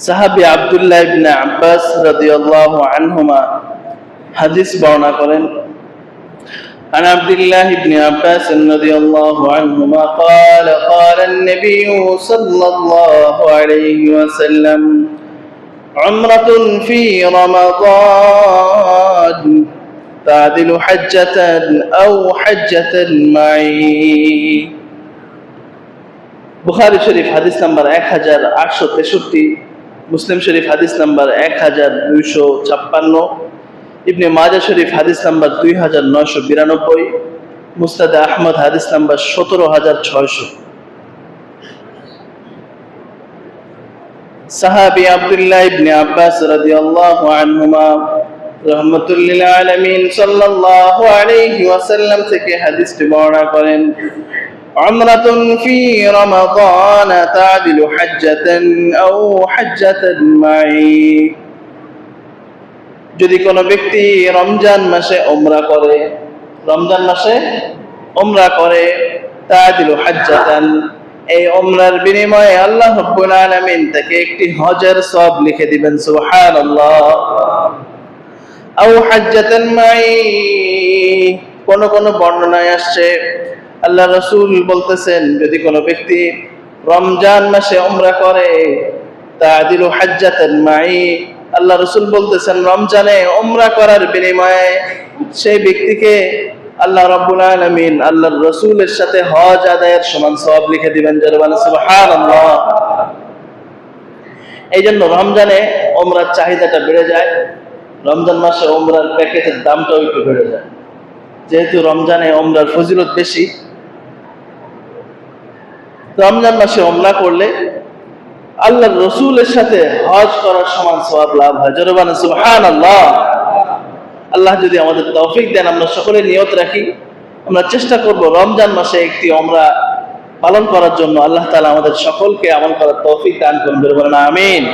সাহাবী আব্দুল্লাহ ইবনে আব্বাস রাদিয়াল্লাহু আনহুমা হাদিস বর্ণনা করেন عن عبد الله بن عباس رضي الله عنهما قال قال النبي صلى الله عليه وسلم عمرة في رمضان تعدل حجة أو حجة معي বুখারী শরীফ হাদিস নাম্বার 1863, মুসলিম শরীফ হাদিস নাম্বার 1256, ইবনে মাজাহ শরীফ হাদিস নাম্বার 2992, মুসনাদ আহমদ হাদিস নাম্বার 17600। সাহাবী আব্দুল্লাহ ইবনে আব্বাস রাদিয়াল্লাহু আনহুমা রাহমাতুল লিল আলামিন সাল্লাল্লাহু আলাইহি ওয়াসাল্লাম থেকে হাদিসটি বর্ণনা করেন, উমরাতুন ফি রমাদান তা'দিলু হাজ্জাতান আও হাজ্জাতান মাই। যদি কোনো ব্যক্তি রমজান মাসে উমরা করে, তা'দিলু হাজ্জাতান, এই উমরার বিনিময়ে আল্লাহ রাব্বুল আলামিন তাকে একটি হজের সওয়াব লিখে দিবেন, সুবহানাল্লাহ। আও হাজ্জাতান মাই, কোন বর্ণনায় আসছে আল্লাহ রাসূল বলতেছেন, যদি কোনো ব্যক্তি রমজান মাসে উমরা করে, তা'দিলু হাজ্জাতান মাই, আল্লাহ রাসূল বলতেছেন রমজানে উমরা করার বিনিময়ে সেই ব্যক্তিকে আল্লাহ রাব্বুল আলামিন আল্লাহর রাসূলের সাথে হজ আদায়ের সমান সওয়াব লিখে দিবেন, জোরে সুবহানাল্লাহ। এইজন্য রমজানে উমরার চাহিদাটা বেড়ে যায়, রমজান মাসে উমরার প্যাকেজের দামটাও একটু বেড়ে যায়, যেহেতু রমজানে উমরার ফজিলত বেশি। রমজান মাসে উমরা করলে আল্লাহর রাসূলের সাথে হজ করার সমান সওয়াব লাভ হয়, জোরে সুবহানাল্লাহ। আল্লাহ যদি আমাদের তৌফিক দেন, আমরা সকলে নিয়ত রাখি, আমরা চেষ্টা করব রমজান মাসে একটি উমরা পালন করার জন্য। আল্লাহ তাআলা আমাদের সকলকে আমল করার তৌফিক দান করুন, বলেন আমিন।